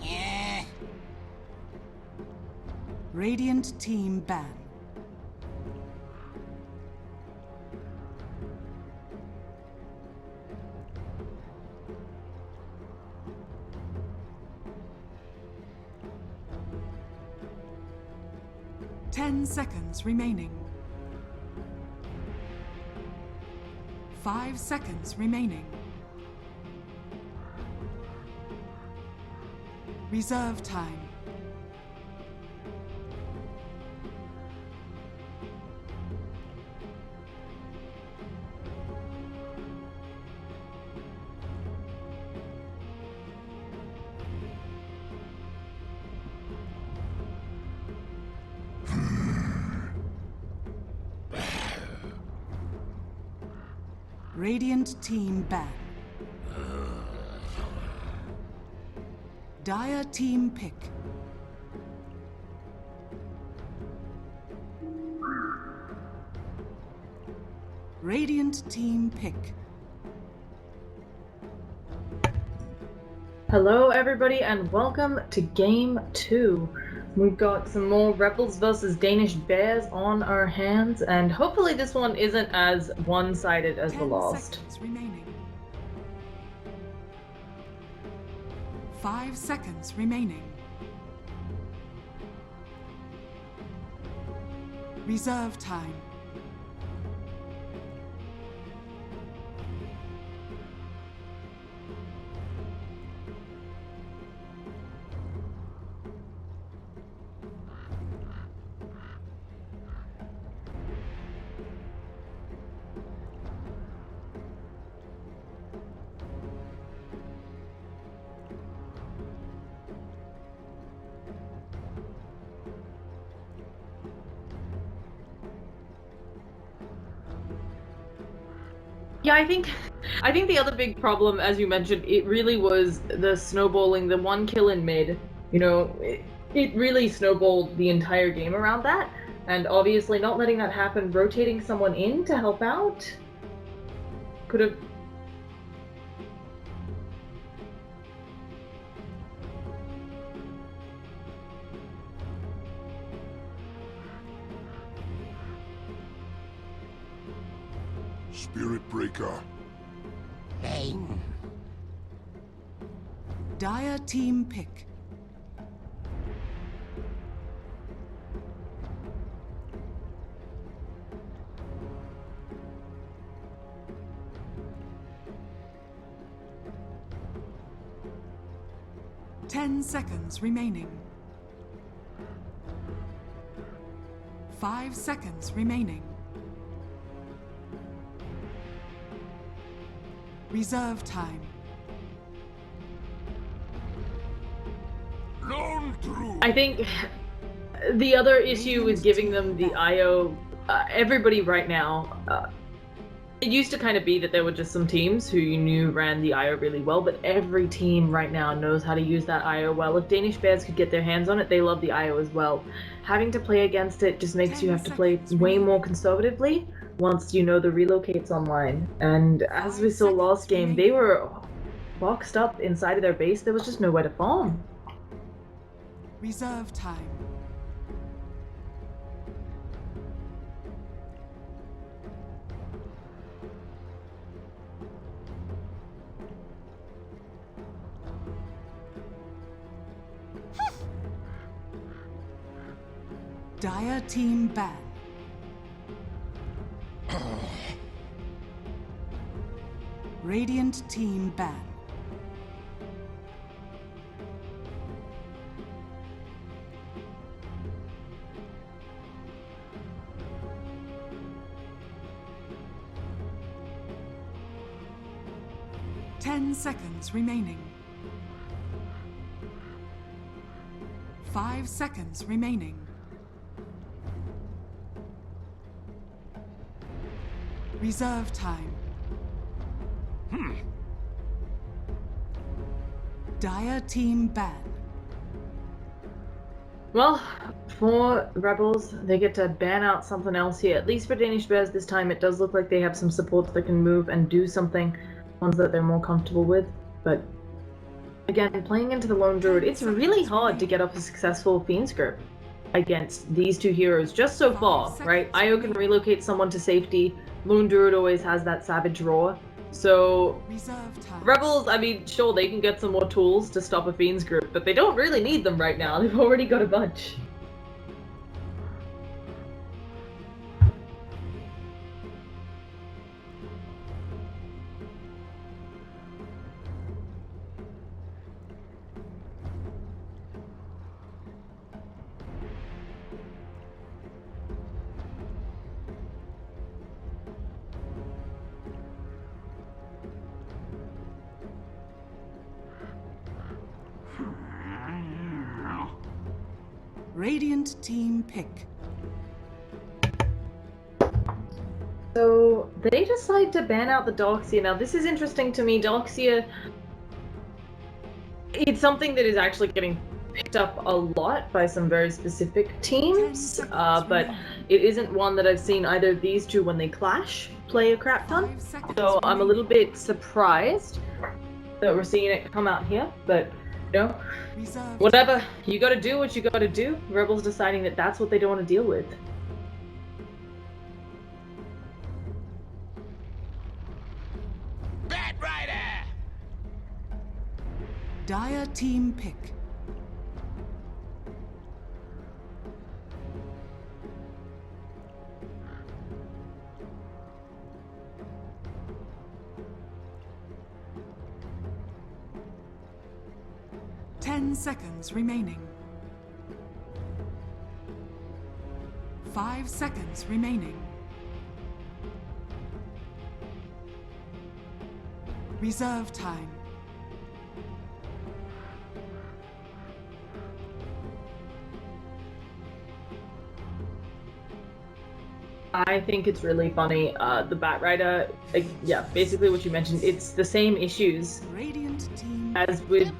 Yeah. Radiant team ban. Ten seconds remaining. 5 seconds remaining. Reserve time. Radiant team ban. Dire team pick. Radiant team pick. Hello everybody and welcome to Game 2. We've got some more Rebels versus Danish Bears on our hands, and hopefully this one isn't as one-sided as the last. 10 seconds remaining. 5 seconds remaining. Reserve time. Yeah, I think the other big problem, as you mentioned, it really was the snowballing, the one kill in mid. You know, it really snowballed the entire game around that, and obviously not letting that happen, rotating someone in to help out, could have... Spirit Breaker. Bang. Dire team pick. Ten seconds remaining. 5 seconds remaining. Reserve time. I think the other issue is giving them the IO. Everybody right now, it used to kind of be that there were just some teams who you knew ran the IO really well, but every team right now knows how to use that IO well. If Danish Bears could get their hands on it, they love the IO as well. Having to play against it just makes you have to play way more conservatively once you know the relocate's online. And as we saw last game, they were boxed up inside of their base. There was just nowhere to farm. Reserve time. Dire team ban. Radiant team ban. Ten seconds remaining. 5 seconds remaining. Reserve time. Dire team ban. Well, for Rebels, they get to ban out something else here. At least for Danish Bears this time, it does look like they have some supports that can move and do something, ones that they're more comfortable with. But again, playing into the Lone Druid, it's really hard to get off a successful Fiend Script against these two heroes just so far, right? Io can relocate someone to safety. Lone Druid always has that Savage Roar. So, Rebels, I mean, sure, they can get some more tools to stop a Fiend's group, but they don't really need them right now. They've already got a bunch. Radiant team pick. So, they decide to ban out the Doxia. Now, this is interesting to me. Doxia, it's something that is actually getting picked up a lot by some very specific teams, but it isn't one that I've seen either of these two when they clash play a crap ton. So I'm a little bit surprised that we're seeing it come out here, but you know, whatever. You gotta do what you gotta do. Rebels deciding that that's what they don't want to deal with. Bat Rider! Dire team pick. Seconds remaining. 5 seconds remaining. Reserve time. I think it's really funny. The Bat Rider, yeah, basically what you mentioned, it's the same issues as with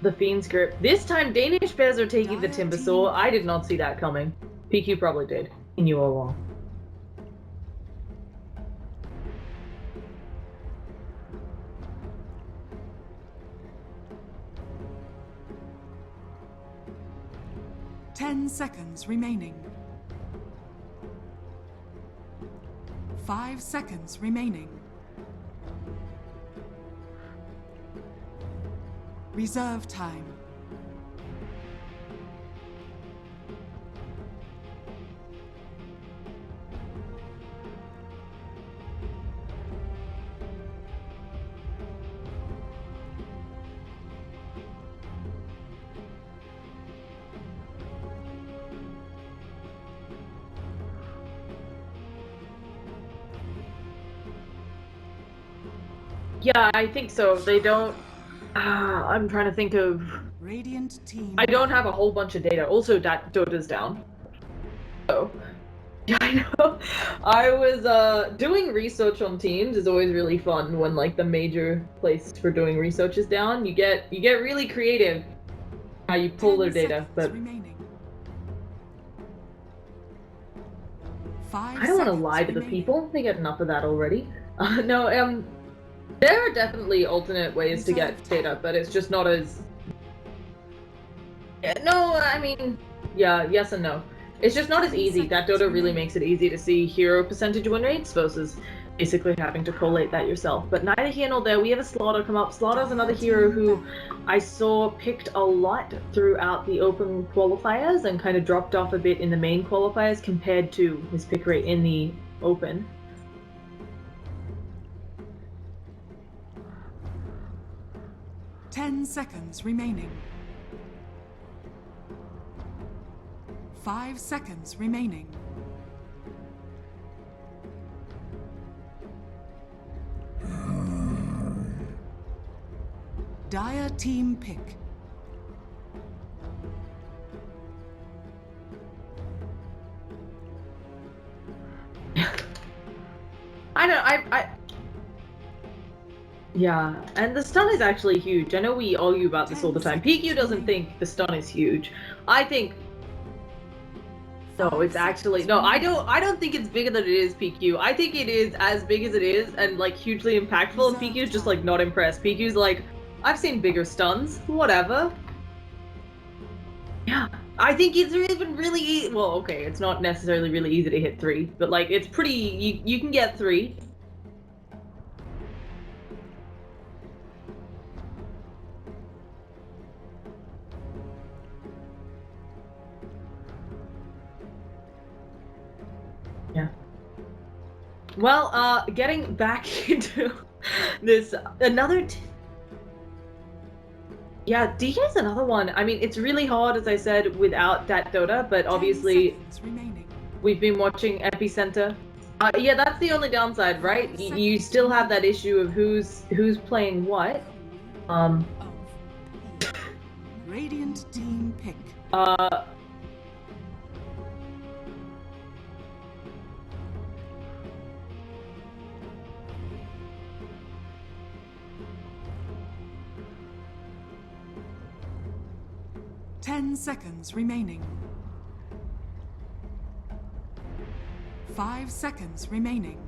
the Fiend's Grip. This time, Danish Bears are taking the Timbersaw. I did not see that coming. PQ probably did. He knew all along. Ten seconds remaining. 5 seconds remaining. Reserve time. Yeah, I think so. They don't... I'm trying to think of... Radiant team. I don't have a whole bunch of data. Also, Dota's down. So... Yeah, I know. I was doing research on teams is always really fun when like the major place for doing research is down. You get really creative how you pull their data, but I don't want to lie to the people. They get enough of that already. No, there are definitely alternate ways to get data, but it's just not as... Yeah, no, I mean, yeah, yes and no. It's just not as easy. That Dota really makes it easy to see hero percentage win rates versus basically having to collate that yourself. But neither here nor there. We have a StarLadder come up. StarLadder's another hero who I saw picked a lot throughout the open qualifiers and kind of dropped off a bit in the main qualifiers compared to his pick rate in the open. Ten seconds remaining. 5 seconds remaining. Dire team pick. Yeah, and the stun is actually huge. I know we argue about this all the time. PQ doesn't think the stun is huge. I think No, it's actually no. I don't think it's bigger than it is, PQ. I think it is as big as it is and like hugely impactful. And PQ's just like not impressed. PQ's like, I've seen bigger stuns. Whatever. Yeah, I think it's even really easy. Well, okay, it's not necessarily really easy to hit 3, but like it's pretty. You can get 3. Yeah. Well, getting back into this, yeah, DK is another one. I mean, it's really hard, as I said, without that Dota, but obviously we've been watching Epicenter. Yeah, that's the only downside, right? You still have that issue of who's playing what. Radiant team pick. 10 seconds remaining. 5 seconds remaining.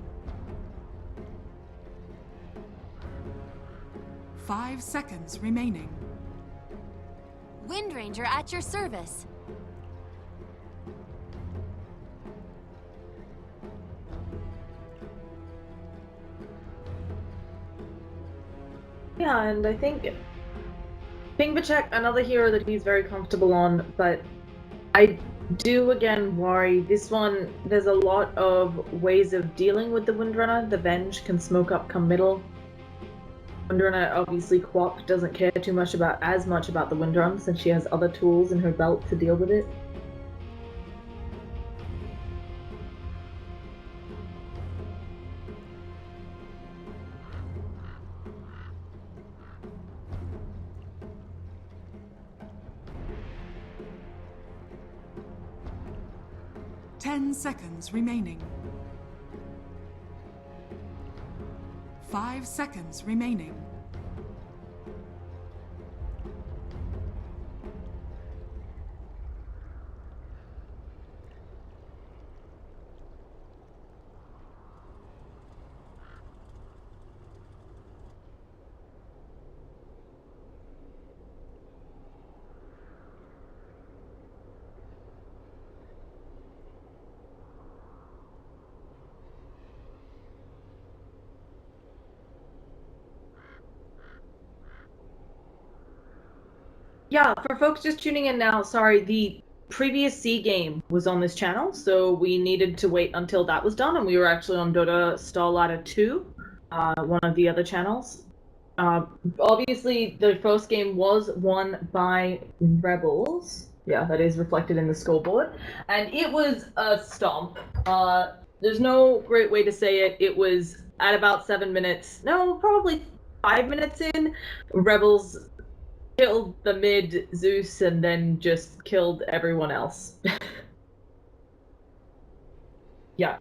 5 seconds remaining. Wind Ranger at your service. Yeah, and I think Pingbachek, another hero that he's very comfortable on, but I do again worry. This one, there's a lot of ways of dealing with the Windrunner. The Venge can smoke up, come middle. Windrunner, obviously, Quap doesn't care too much about the Windrun since she has other tools in her belt to deal with it. Ten seconds remaining. 5 seconds remaining. Yeah, for folks just tuning in now, sorry, the previous C game was on this channel, so we needed to wait until that was done, and we were actually on Dota StarLadder 2, one of the other channels. Obviously, the first game was won by Rebels. Yeah, that is reflected in the scoreboard. And it was a stomp. There's no great way to say it. It was at about 7 minutes, no, probably 5 minutes in, Rebels killed the mid Zeus and then just killed everyone else. Yeah.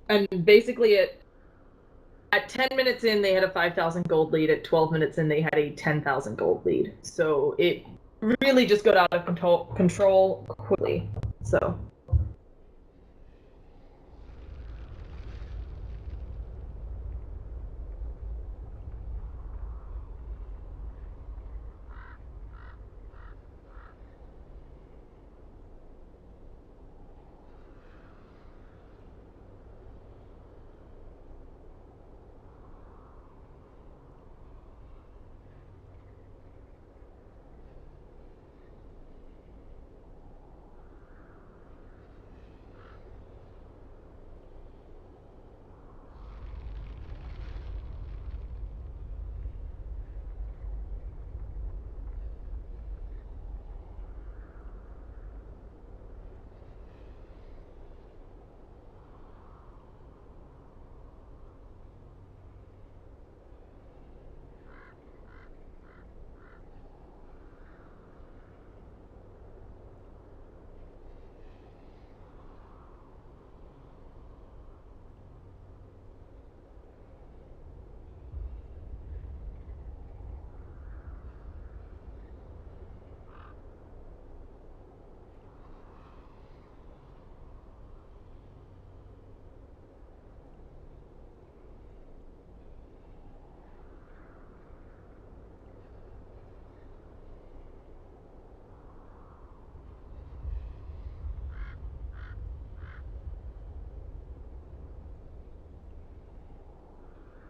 And basically at 10 minutes in they had a 5,000 gold lead, at 12 minutes in they had a 10,000 gold lead. So it really just got out of control quickly. So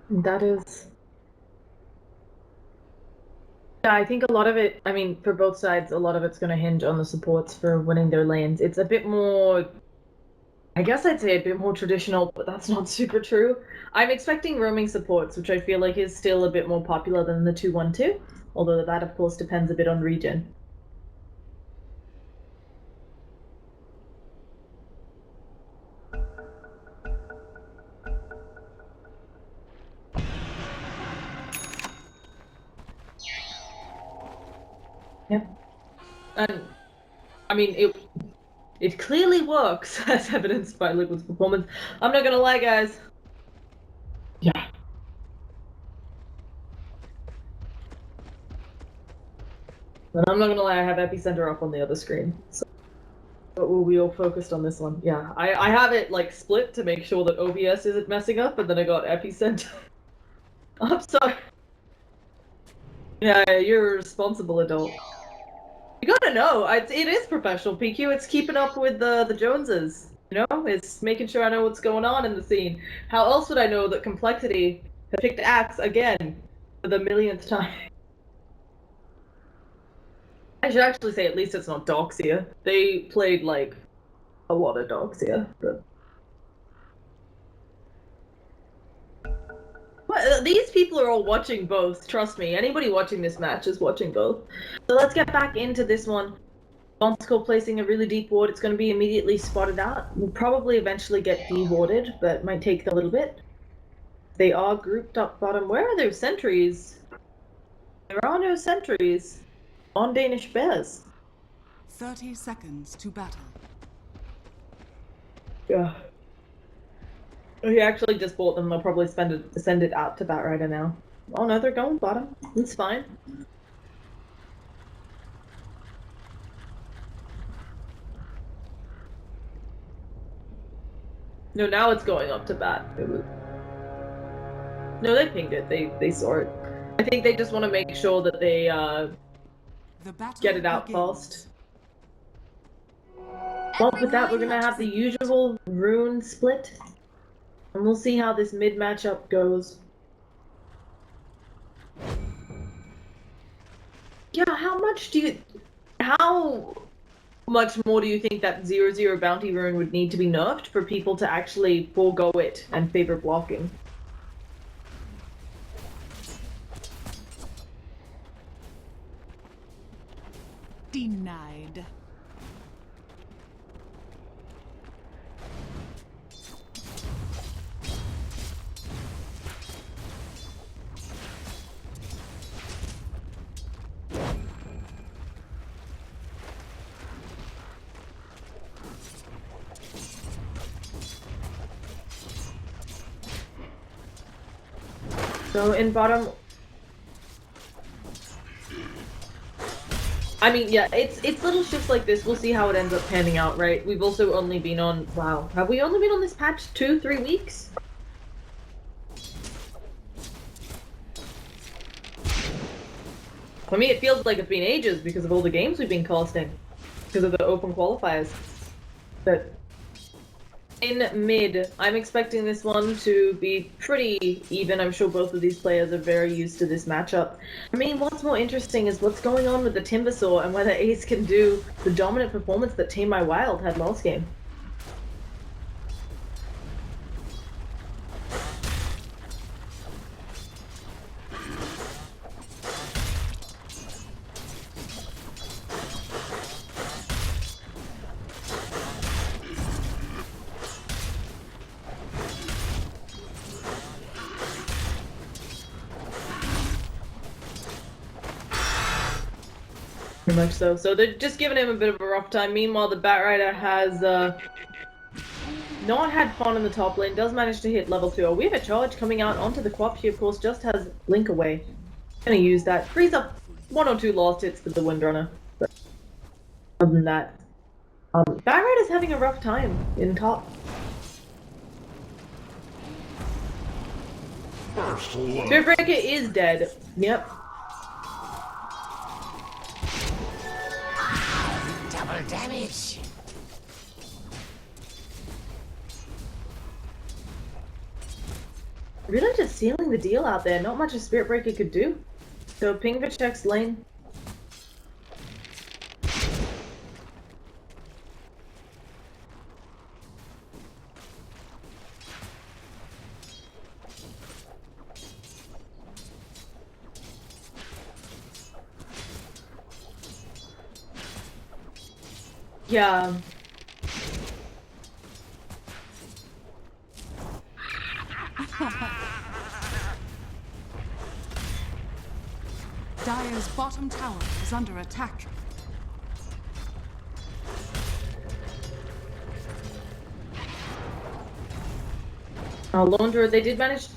That is... Yeah, I think a lot of it, I mean, for both sides, a lot of it's going to hinge on the supports for winning their lanes. It's a bit more, I guess I'd say a bit more traditional, but that's not super true. I'm expecting roaming supports, which I feel like is still a bit more popular than the 2-1-2, although that, of course, depends a bit on region. Yep. And, I mean, it clearly works, as evidenced by Liquid's performance. I'm not gonna lie, guys. Yeah. And I'm not gonna lie, I have Epicenter up on the other screen. So, but we all focused on this one. Yeah, I have it like split to make sure that OBS isn't messing up, but then I got Epicenter. I'm sorry. Yeah, you're a responsible adult. You gotta know, it is professional, PQ. It's keeping up with the Joneses. You know, it's making sure I know what's going on in the scene. How else would I know that Complexity have picked Axe again for the millionth time? I should actually say at least it's not Doxia. They played like a lot of Doxia. But... Well, these people are all watching both, trust me. Anybody watching this match is watching both. So let's get back into this one. Bonsko placing a really deep ward. It's going to be immediately spotted out. We'll probably eventually get de-warded, but might take a little bit. They are grouped up bottom. Where are their sentries? There are no sentries on Danish Bears. 30 seconds to battle. Yeah. He actually just bought them. They'll probably send it out to Batrider now. Oh no, they're going bottom. It's fine. No, now it's going up to bat. No, they pinged it. They saw it. I think they just want to make sure that they get it out fast. Well, with that, we're gonna have the usual rune split, and we'll see how this mid matchup goes. Yeah, how much more do you think that 0-0 bounty rune would need to be nerfed for people to actually forego it and favor blocking? Denied. So in bottom, I mean, yeah, it's little shifts like this. We'll see how it ends up panning out, right? We've also only been on, wow, have we only been on this patch 2-3 weeks? For me, it feels like it's been ages because of all the games we've been casting, because of the open qualifiers. But in mid, I'm expecting this one to be pretty even. I'm sure both of these players are very used to this matchup. I mean, what's more interesting is what's going on with the Timbersaw and whether Ace can do the dominant performance that Team My Wild had last game. Pretty much so. So they're just giving him a bit of a rough time. Meanwhile, the Batrider has not had fun in the top lane. Does manage to hit level 2. Oh, we have a charge coming out onto the Quap. She, of course, just has Blink away. Gonna use that. Frees up 1 or 2 last hits for the Windrunner. But other than that, Batrider's having a rough time in top. Spearbreaker is dead. Yep. Double damage. Really just sealing the deal out there. Not much a Spirit Breaker could do. So Pingva checks lane. Yeah. Dire's bottom tower is under attack. Launderer, they did manage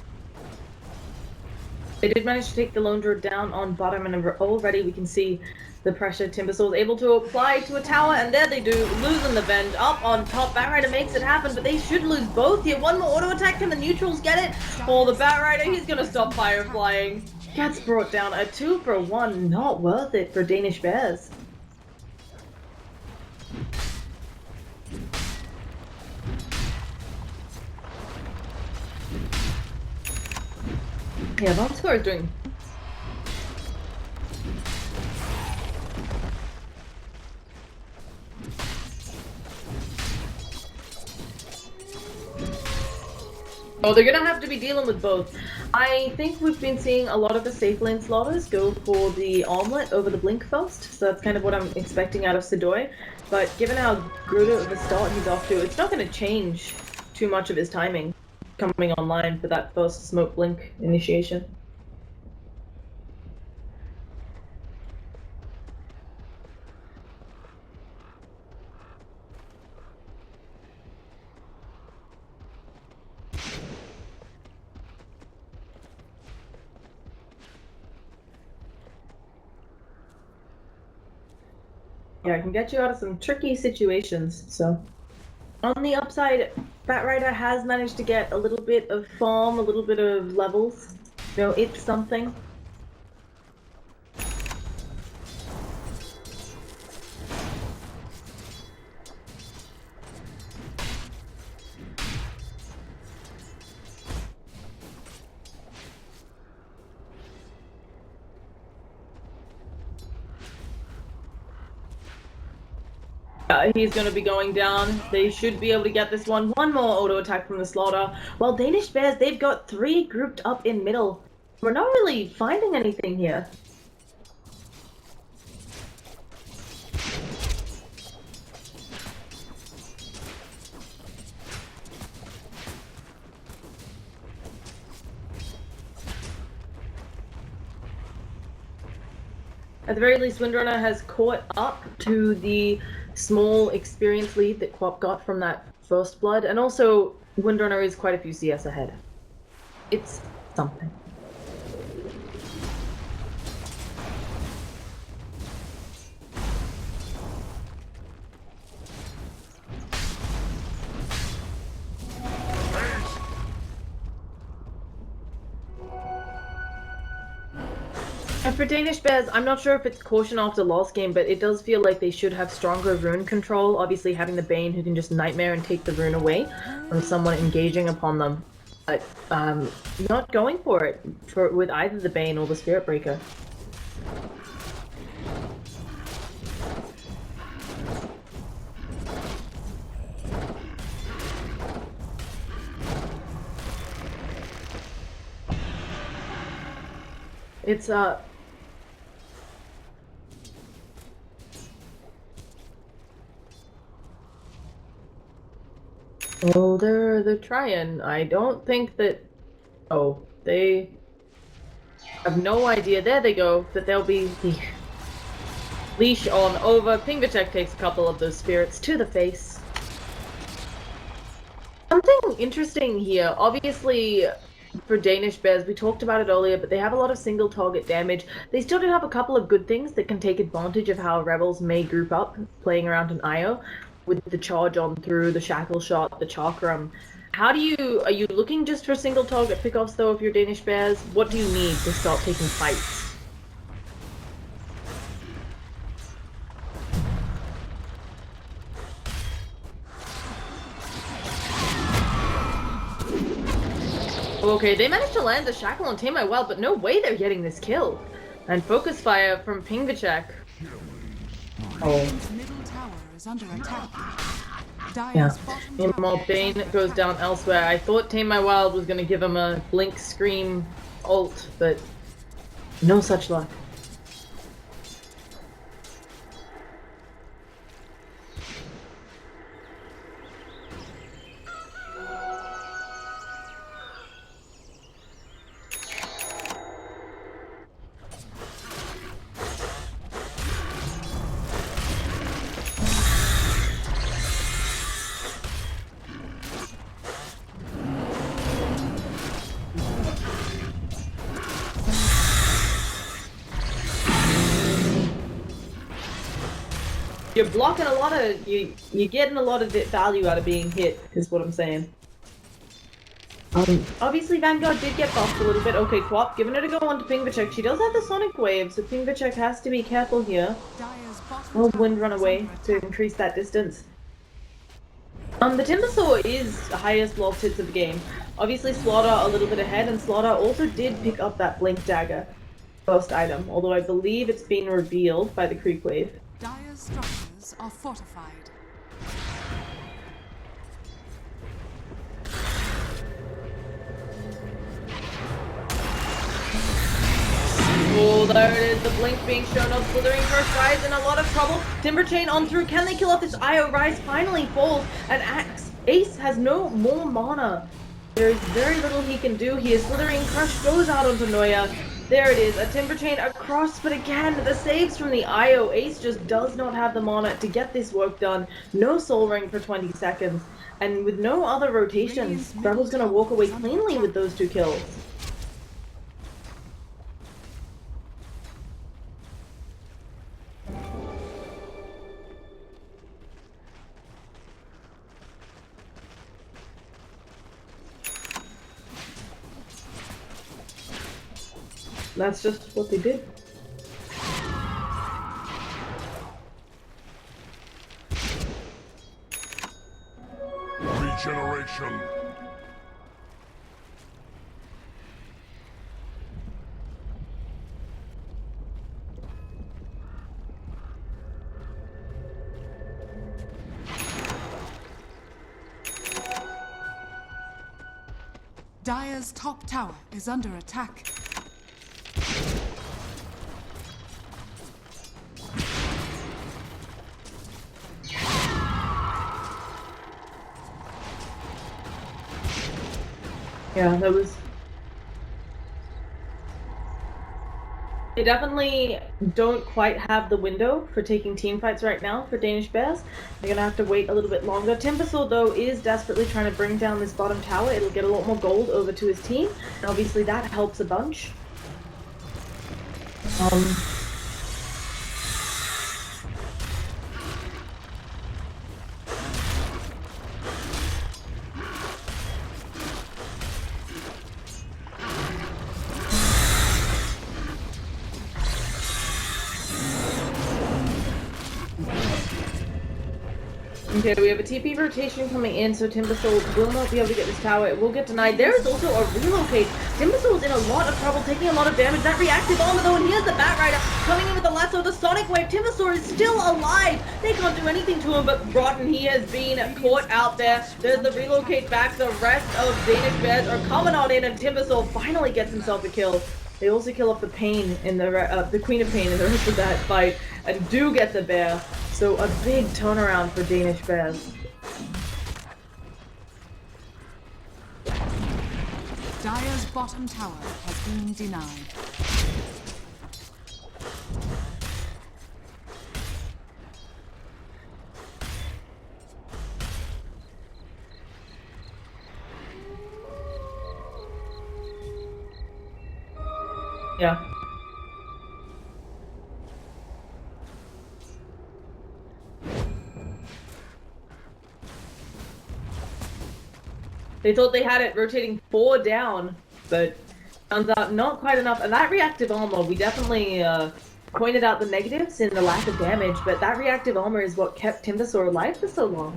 to take the Launderer down on bottom, and already we can see the pressure Timbersaw is able to apply to a tower, and there they do, losing the Venge. Up on top, Batrider makes it happen, but they should lose both here. One more auto attack, can the neutrals get it? Oh, the Batrider, he's gonna stop fire flying. Gets brought down, a 2-for-1, not worth it for Danish Bears. Yeah, Bomb is doing. Oh, they're gonna have to be dealing with both. I think we've been seeing a lot of the safe lane slaughters go for the omelet over the blink first, so that's kind of what I'm expecting out of Sedoy. But given how good of a start he's off to, it's not going to change too much of his timing coming online for that first smoke blink initiation. Yeah, I can get you out of some tricky situations, so. On the upside, Batrider has managed to get a little bit of farm, a little bit of levels. You know, it's something. He's going to be going down. They should be able to get this one. One more auto attack from the Slaughter. While Danish Bears, they've got 3 grouped up in middle. We're not really finding anything here. At the very least, Windrunner has caught up to the small experience lead that Quap got from that first blood, and also Windrunner is quite a few CS ahead. It's something. And for Danish Bears, I'm not sure if it's caution after last game, but it does feel like they should have stronger rune control. Obviously, having the Bane who can just Nightmare and take the rune away from someone engaging upon them. But not going for it with either the Bane or the Spirit Breaker. It's oh, they're trying. I don't think that. Oh, they have no idea. There they go. That they'll be the leash on over. Pingvachek takes a couple of those spirits to the face. Something interesting here. Obviously, for Danish Bears, we talked about it earlier, but they have a lot of single target damage. They still do have a couple of good things that can take advantage of how Rebels may group up playing around an IO. With the charge on through, the shackle shot, the chakram. Are you looking just for single target pickoffs though if you're Danish Bears? What do you need to start taking fights? okay, they managed to land the shackle on Tame My Wild, but no way they're getting this kill. And focus fire from Pingvachek. Oh. Radiant's middle tower is under attack. Yeah. Dire's bottom Meanwhile, tower is Bane under goes attack. down elsewhere. I thought Tame My Wild was gonna give him a Blink Scream ult, but no such luck. You're blocking a lot of you're getting a lot of value out of being hit, is what I'm saying. Obviously Vanguard did get buffed a little bit. Okay, Quap, giving it a go onto Pingvachek. She does have the Sonic Wave, so Pingvachek has to be careful here. Dire's bottom Oh, tower Wind Run is away under to attack. increase that distance. The Timbersaw is the highest loft hits of the game. Obviously Slaughter a little bit ahead, and Slaughter also did pick up that Blink Dagger first item, although I believe it's been revealed by the Creep Wave. Dire's structures are fortified. Oh, there it is, the Blink being shown up. Slithering Curse Rise in a lot of trouble. Timber Chain on through. Can they kill off this IO? Rise finally falls, and Ace has no more mana. There is very little he can do here. Slithering Crush goes out onto Noya. There it is, a Timber Chain across, but again, the saves from the IO. Ace just does not have the mana to get this work done. No Soul Ring for 20 seconds, and with no other rotations, Rebel's gonna walk away cleanly with those 2 kills. That's just what they did. Regeneration. Dire's top tower is under attack. Yeah, that was... They definitely don't quite have the window for taking team fights right now for Danish Bears. They're gonna have to wait a little bit longer. Timbersaw, though, is desperately trying to bring down this bottom tower. It'll get a lot more gold over to his team, and obviously that helps a bunch. Okay, we have a TP rotation coming in, so Timbersaw will not be able to get this tower. It will get denied. There is also a relocate. Timbersaw is in a lot of trouble, taking a lot of damage. That reactive armor, though, and here's the Bat Rider coming in with the lasso, the Sonic Wave. Timbersaw is still alive. They can't do anything to him, but rotten. He has been caught out there. There's the relocate back. The rest of Danish Bears are coming on in, and Timbersaw finally gets himself a kill. They also kill off the Pain in the Queen of Pain in the rest of that fight, and do get the bear. So a big turnaround for Danish Bears. Dire's bottom tower has been denied. Yeah. They thought they had it rotating 4 down, but turns out not quite enough. And that reactive armor, we definitely pointed out the negatives in the lack of damage, but that reactive armor is what kept Timbersaw alive for so long.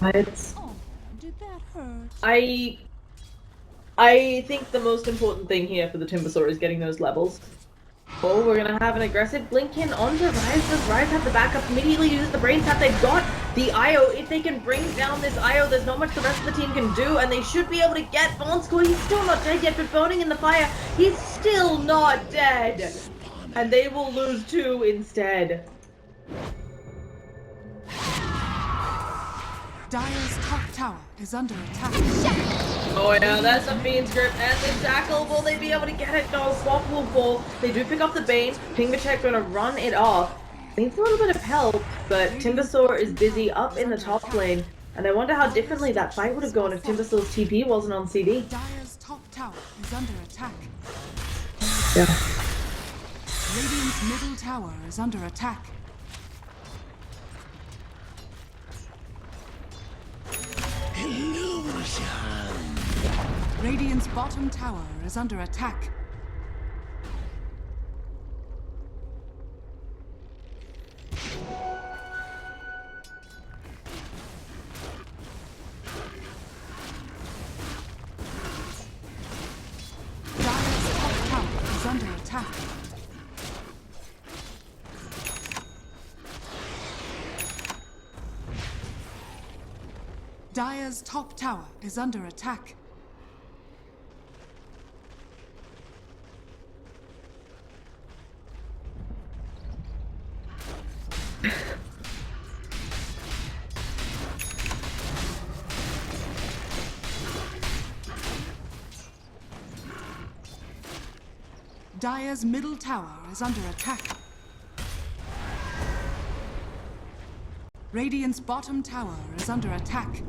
It's... Oh, did that hurt? I think the most important thing here for the Timbersaur is getting those levels. Oh, we're gonna have an aggressive blink in onto Rise. Does Rise have the backup? Immediately uses the brain tap. They've got the IO. If they can bring down this IO, there's not much the rest of the team can do, and they should be able to get Vonsko. He's still not dead yet, but burning in the fire, he's still not dead. And they will lose 2 instead. Dire's top tower is under attack. Oh yeah, that's a Fiend's Grip and the Shackle. Will they be able to get it? No, Swap will fall. They do pick up the Bane. Pingmachek gonna run it off. Needs a little bit of help, but Timbersaur is busy up in the top lane. And I wonder how differently that fight would have gone if Timbersaur's TP wasn't on CD. Dire's top tower is under attack. Yeah. Radiant's middle tower is under attack. Illusion. Radiant's bottom tower is under attack. Dire's top tower is under attack. Dire's top tower is under attack. Dire's middle tower is under attack. Radiant's bottom tower is under attack.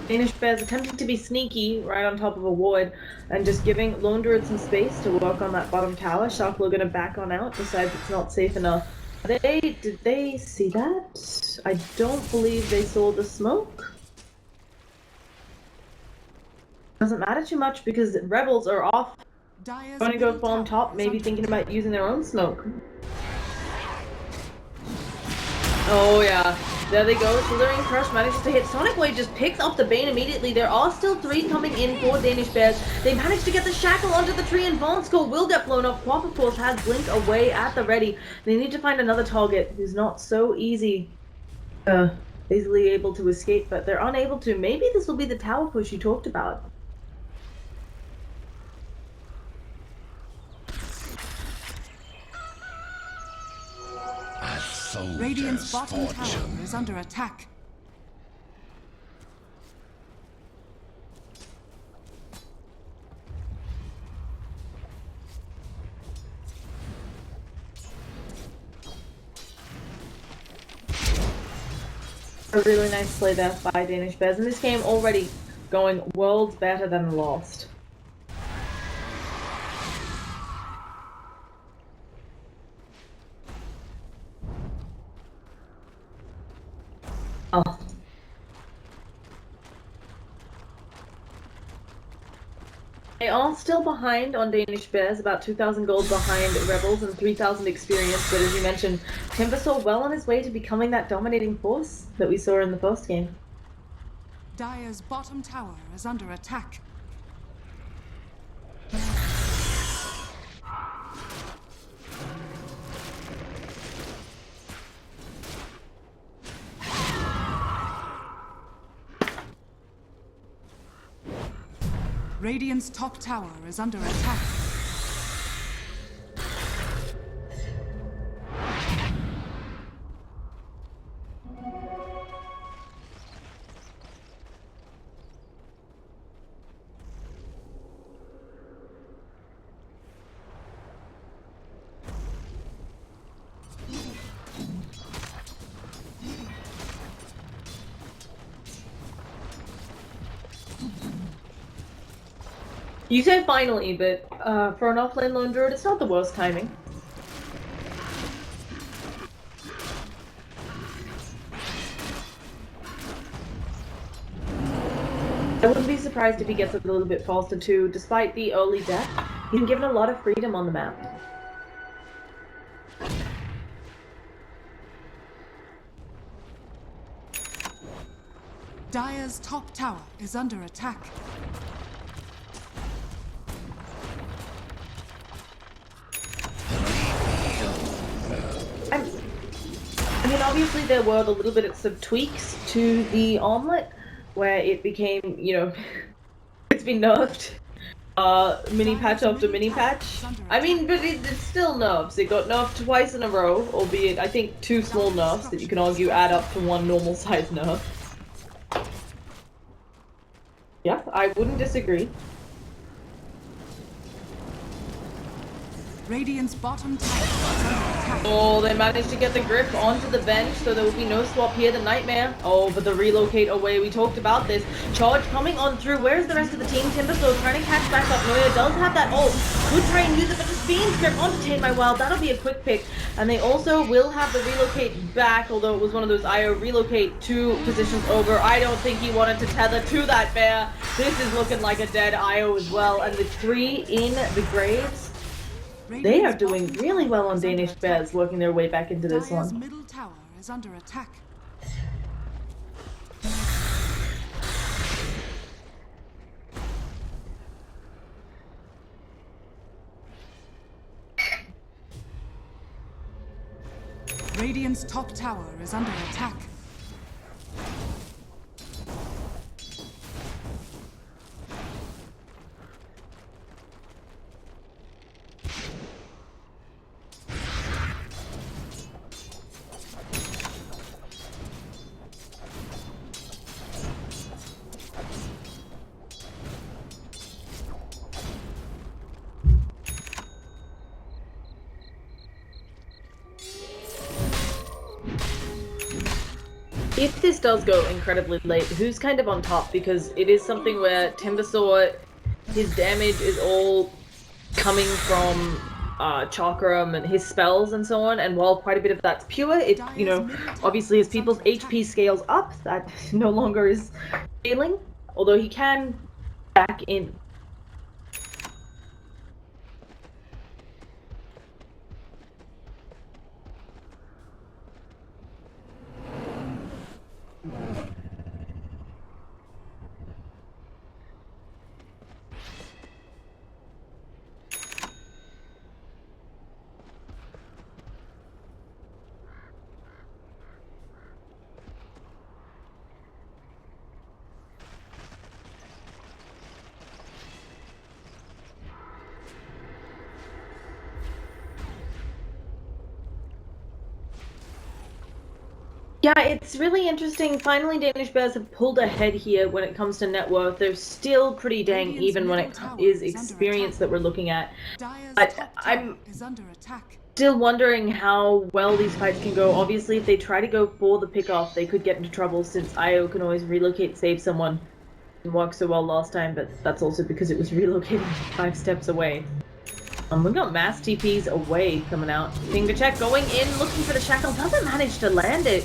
Danish Bears attempting to be sneaky right on top of a ward and just giving Lone Druid some space to work on that bottom tower. Sharklo gonna back on out, decides it's not safe enough. Did they see that? I don't believe they saw the smoke. Doesn't matter too much because Rebels are off. Dire's Gonna go middle farm tower top, is maybe under thinking attack. about using their own smoke. Oh yeah, there they go. Slithering Crush manages to hit. Sonic Wave just picks up the Bane immediately. There are still 3 coming in for Danish Bears. They managed to get the Shackle onto the tree and Vonsko will get blown up. Quap of course has Blink away at the ready. They need to find another target who's not so easily able to escape, but they're unable to. Maybe this will be the tower push you talked about. Radiant's bottom tower is under attack. A really nice play there by Danish Bears. In this game already going worlds better than Lost. Oh. They are still behind on Danish Bears, about 2,000 gold behind Rebels and 3,000 experience, but as you mentioned, Timbersaur well on his way to becoming that dominating force that we saw in the first game. Dire's bottom tower is under attack. Radiant's top tower is under attack. You say finally, but for an offlane Lone Druid, it's not the worst timing. I wouldn't be surprised if he gets a little bit faster too. Despite the early death, he's been given a lot of freedom on the map. Dire's top tower is under attack. I mean, obviously there were a little bit of some tweaks to the omelet, where it became, you know, it's been nerfed. Mini patch after mini patch. I mean, but it's still nerfs. It got nerfed twice in a row, albeit I think 2 small nerfs that you can argue add up to 1 normal size nerf. Yeah, I wouldn't disagree. Radiant's bottom tower is under attack. Oh, they managed to get the grip onto the bench, so there will be no swap here. The Nightmare. Oh, but the relocate away. We talked about this. Charge coming on through. Where's the rest of the team? Timbersaw trying to catch back up. Noya does have that ult. Could try and use it, but just Fiend's grip onto Tame My Wild. That'll be a quick pick. And they also will have the relocate back, although it was one of those IO relocate 2 positions over. I don't think he wanted to tether to that bear. This is looking like a dead IO as well. And the 3 in the graves. They are doing really well on Danish Bears, working their way back into this Dire's one. middle tower is under attack. Radiant's top tower is under attack. If this does go incredibly late, who's kind of on top? Because it is something where Timbersaw, his damage is all coming from Chakram and his spells and so on, and while quite a bit of that's pure, it, you know, obviously as people's HP scales up, that no longer is scaling, although he can back in. Yeah, it's really interesting. Finally, Danish Bears have pulled ahead here when it comes to net worth. They're still pretty dang even when it is experience that we're looking at. But I'm still wondering how well these fights can go. Obviously, if they try to go for the pick-off, they could get into trouble since IO can always relocate, save someone. It didn't work so well last time, but that's also because it was relocated 5 steps away. We got mass TPs away coming out. Finger check going in, looking for the shackle. Doesn't manage to land it.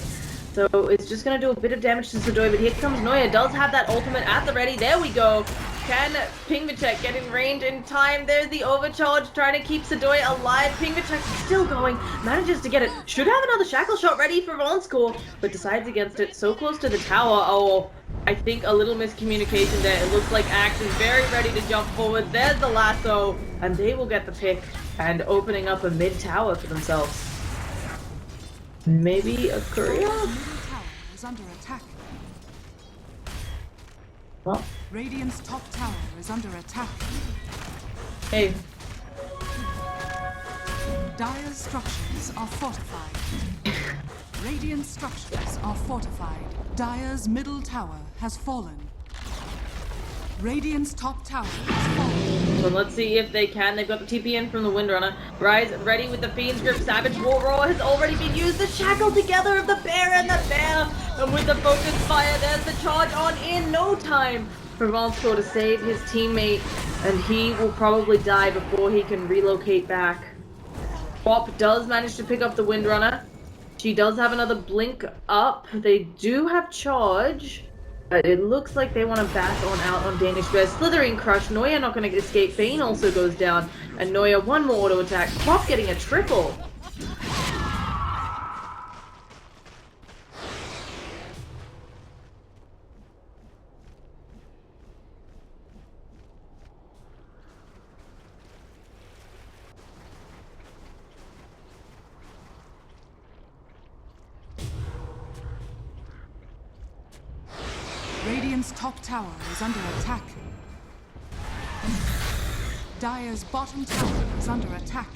So it's just going to do a bit of damage to Sadoy, but here comes Noya. Does have that ultimate at the ready. There we go. Can Pingvachek get in range in time? There's the overcharge trying to keep Sadoy alive. Pingvachek still going. Manages to get it. Should have another shackle shot ready for Vonscore, but decides against it. So close to the tower. Oh, I think a little miscommunication there. It looks like Axe is very ready to jump forward. There's the lasso, and they will get the pick and opening up a mid tower for themselves. Maybe a courier? Is under attack. Well, Radiant's top tower is under attack. hey. Dire's structures are fortified. Radiant structures are fortified. Dire's middle tower has fallen. Radiant's top tower has fallen. So let's see if they can. They've got the TP in from the Windrunner. Rise ready with the Fiend's Grip. Savage War Roar has already been used. The shackle together of the bear and the bear. And with the focus fire, there's the charge on in no time for Vonscore to save his teammate. And he will probably die before he can relocate back. Wop does manage to pick up the Windrunner. She does have another blink up. They do have charge. But it looks like they want to back on out on Danish Bears. Slithering Crush. Noya not going to escape. Bane also goes down. And Noya one more auto attack. Pop getting a triple. Radiant's top tower is under attack. Dire's bottom tower is under attack.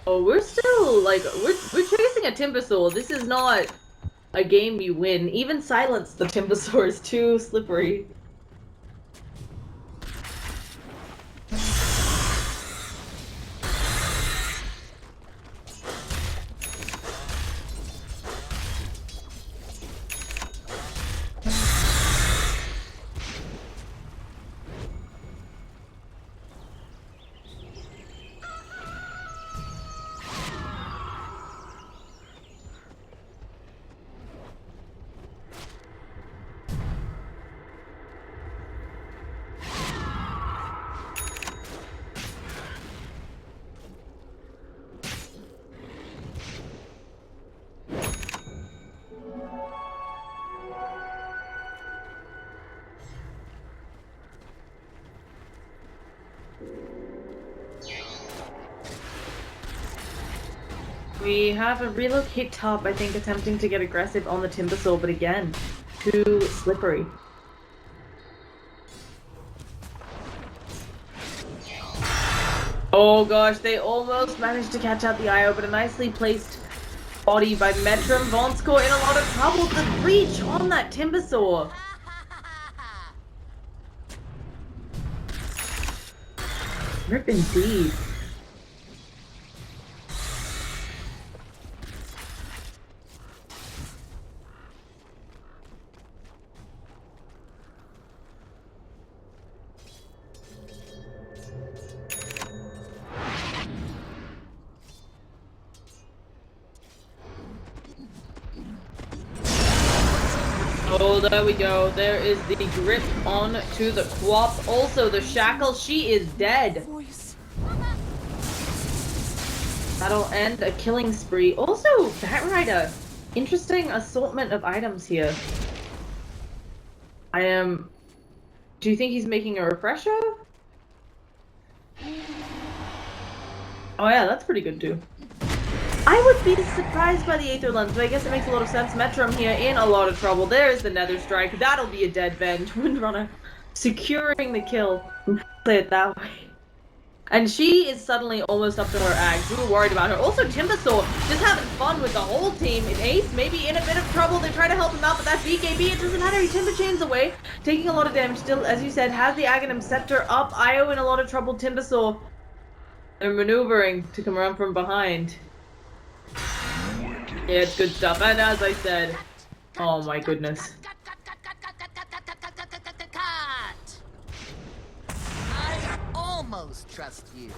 Oh, we're still, like, we're chasing a Timbersaw. This is not a game you win. Even silence the Timbersaw is too slippery. We have a relocate top, I think, attempting to get aggressive on the Timbersaw, but again, too slippery. Oh gosh, they almost managed to catch out the IO, but a nicely placed body by Metrum. Vonskor in a lot of trouble. The reach on that Timbersaw. Rip indeed. Oh, there we go. There is the grip on to the Quap. Also, the shackle. She is dead. That'll end a killing spree. Also, Batrider. Interesting assortment of items here. Do you think he's making a refresher? Oh yeah, that's pretty good too. I would be surprised by the Aether Lens, but I guess it makes a lot of sense. Metrum here in a lot of trouble. There's the Nether Strike. That'll be a dead Venge. Windrunner securing the kill. Play it that way. And she is suddenly almost up to her axe. We were worried about her. Also, Timbersaw just having fun with the whole team. And Ace maybe in a bit of trouble. They try to help him out, but that BKB, it doesn't matter. He Timber Chains away, taking a lot of damage. Still, as you said, has the Aghanim Scepter up. Io in a lot of trouble. Timbersaw, they're maneuvering to come around from behind. Yeah, it's good stuff. And as I said, oh my goodness. I almost trust you.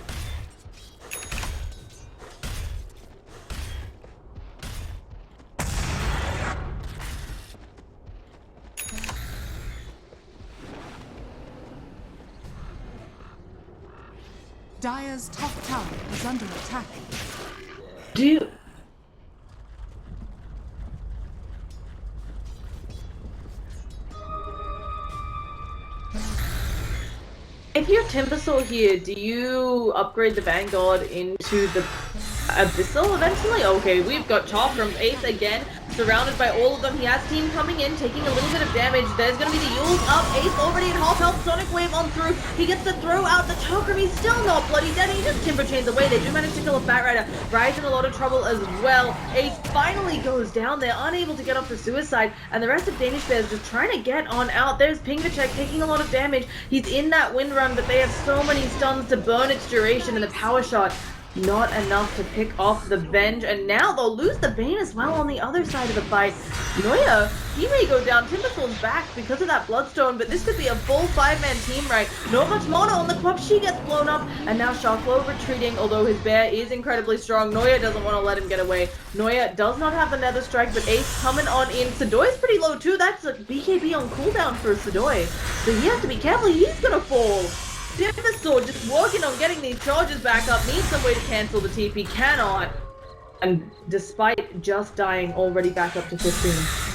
Dire's top tower is under attack. Dude. If you're Timbersaw here, do you upgrade the Vanguard into the Abyssal eventually? Okay, we've got Chop from Ace again, surrounded by all of them. He has team coming in, taking a little bit of damage. There's going to be the Yules up. Ace already in half health. Sonic Wave on through. He gets to throw out the Chakram. He's still not bloody dead. He just Timber Chains away. They do manage to kill a Batrider. Rise in a lot of trouble as well. Ace finally goes down. They're unable to get off the suicide. And the rest of Danish Bears just trying to get on out. There's Pingachek taking a lot of damage. He's in that wind run, but they have so many stuns to burn its duration, and the power shot not enough to pick off the Venge, and now they'll lose the Bane as well on the other side of the fight. Noya, he may go down. Timbersaw's back because of that Bloodstone, but this could be a full 5-man team, right? Not much mono on the Quap. She gets blown up, and now Shockwell retreating, although his bear is incredibly strong. Noya doesn't want to let him get away. Noya does not have the Nether Strike, but Ace coming on in. Sadoy's pretty low too. That's a BKB on cooldown for Sadoy, so he has to be careful. He's gonna fall. Timbersaw just working on getting these charges back up, needs some way to cancel the TP, cannot. And despite just dying, already back up to 15.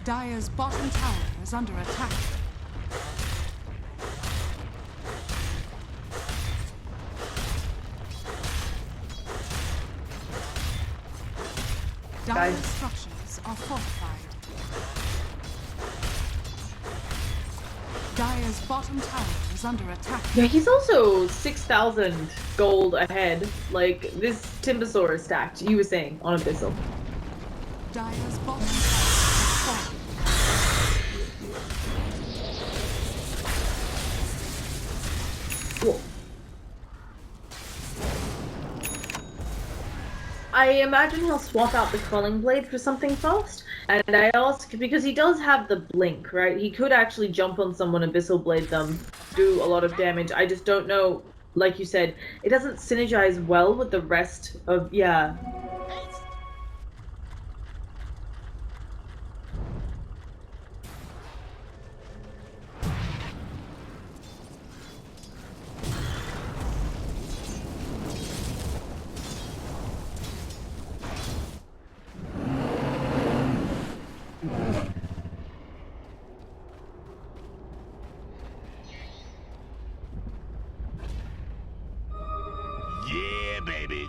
Dire's bottom tower is under attack. Dire's structures are fortified. Dire's bottom tower is under attack. Yeah, he's also 6,000 gold ahead. Like, this Timbersaur is stacked, you were saying, on Abyssal. Dire's bottom tower is fallen. Cool. I imagine he'll swap out the Quelling Blade for something fast. And I ask, because he does have the blink, right? He could actually jump on someone, Abyssal Blade them, do a lot of damage. I just don't know, like you said, it doesn't synergize well with the rest of, yeah. Yeah, baby.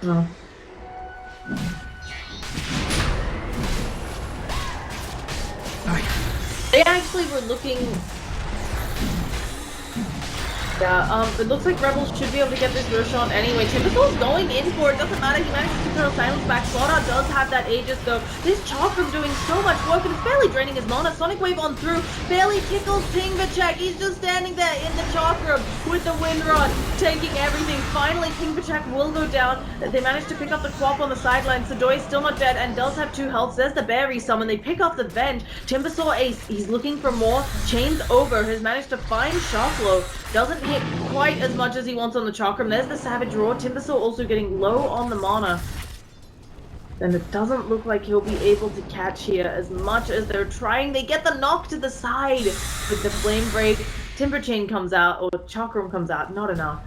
No. They actually were looking... Yeah, it looks like Rebels should be able to get this Roshan anyway. Timbersaur's going in for it, doesn't matter, he manages to throw Silence back. StarLadder does have that Aegis though. This Chakram doing so much work and it's barely draining his mana. Sonic Wave on through, barely tickles Tingvachak. He's just standing there in the Chakram with the Wind Rod, taking everything. Finally, Tingvachak will go down. They managed to pick up the Quap on the sideline. Sadoi's still not dead and does have 2 health. There's the Bear Resummon. They pick off the Venge. Timbersaur Ace, he's looking for more. Chains over, has managed to find Sharklow. Doesn't hit quite as much as he wants on the Chakram. There's the Savage Roar. Timbersaur also getting low on the mana. And it doesn't look like he'll be able to catch here as much as they're trying. They get the knock to the side with the Flame Break. Timber Chain comes out, or Chakram comes out. Not enough.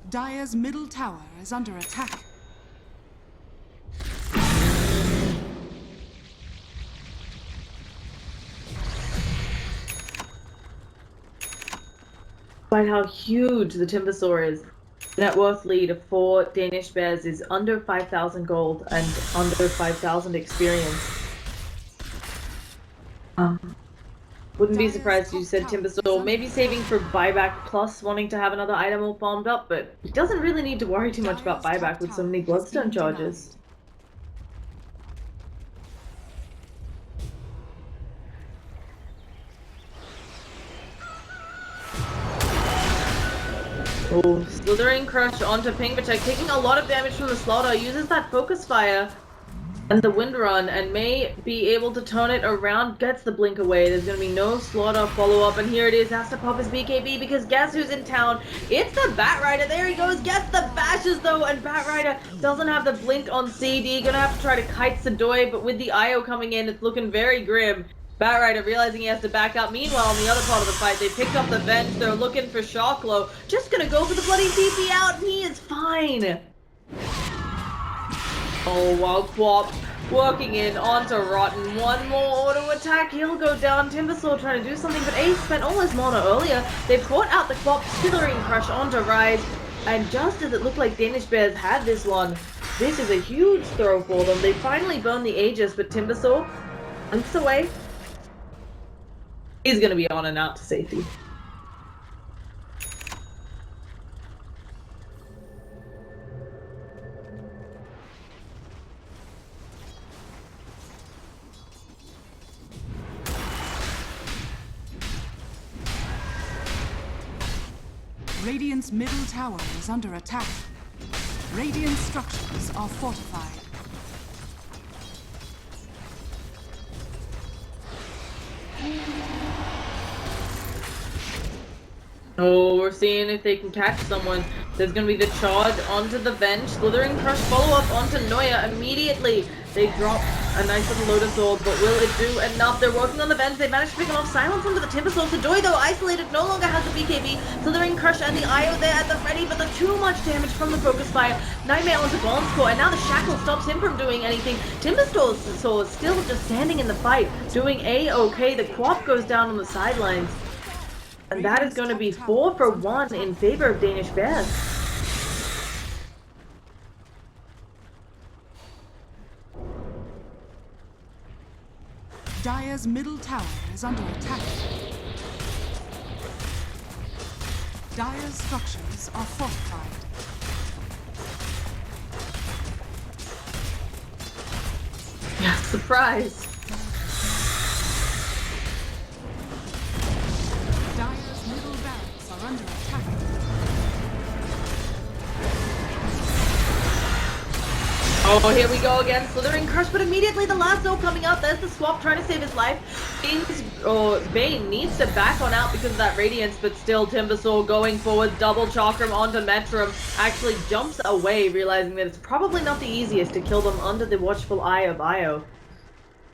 Dire's middle tower is under attack. Despite how huge the Timbersaur is, the net worth lead for Danish Bears is under 5,000 gold and under 5,000 experience. Wouldn't be surprised if you said Timbersaur, maybe saving for buyback plus wanting to have another item all farmed up, but he doesn't really need to worry too much about buyback with so many Bloodstone charges. Oh, Slithering Crush onto Tingvachak, taking a lot of damage from the Slaughter, uses that Focus Fire and the Wind Run and may be able to turn it around, gets the blink away. There's going to be no Slaughter follow-up, and here it is, has to pop his BKB because guess who's in town? It's the Batrider. There he goes, gets the bashes though, and Batrider doesn't have the blink on CD. Gonna have to try to kite Sadoi, but with the IO coming in, it's looking very grim. Batrider realizing he has to back up. Meanwhile, on the other part of the fight, they picked up the Venge. They're looking for Sharklow. Just gonna go for the bloody TP out, and he is fine. Oh, wow, Quap working in onto Rotten. One more auto attack, he'll go down. Timbersaur trying to do something, but Ace spent all his mana earlier. They brought out the Quap, Slithering Crush onto Rise, and just as it looked like Danish Bears had this one, this is a huge throw for them. They finally burned the Aegis, but Timbersaur limps away. He's gonna be on and out to safety. Radiant's middle tower is under attack. Radiant structures are fortified. Oh, we're seeing if they can catch someone. There's gonna be the charge onto the bench. Slithering Crush follow-up onto Noya immediately. They drop a nice little Lotus Orb, but will it do enough? They're working on the bench. They managed to pick him off. Silence onto the Timber Soul. Joy, though, isolated, no longer has the BKB. Slithering Crush and the IO there at the ready, but there's too much damage from the Focus Fire. Nightmare onto Bomb Score, and now the Shackle stops him from doing anything. Timber Soul is still just standing in the fight, doing A-okay. The Quap goes down on the sidelines. And that is going to be 4 for 1 in favor of Danish Bears. Dire's middle tower is under attack. Dire's structures are fortified. Yeah, surprise. Dire's middle barracks are under attack. Oh, here we go again. Slithering Crush, but immediately the lasso coming out. There's the swap trying to save his life. Bane needs to back on out because of that Radiance, but still Timbersaw going forward. Double Chakram onto Metrum. Actually jumps away, realizing that it's probably not the easiest to kill them under the watchful eye of Io.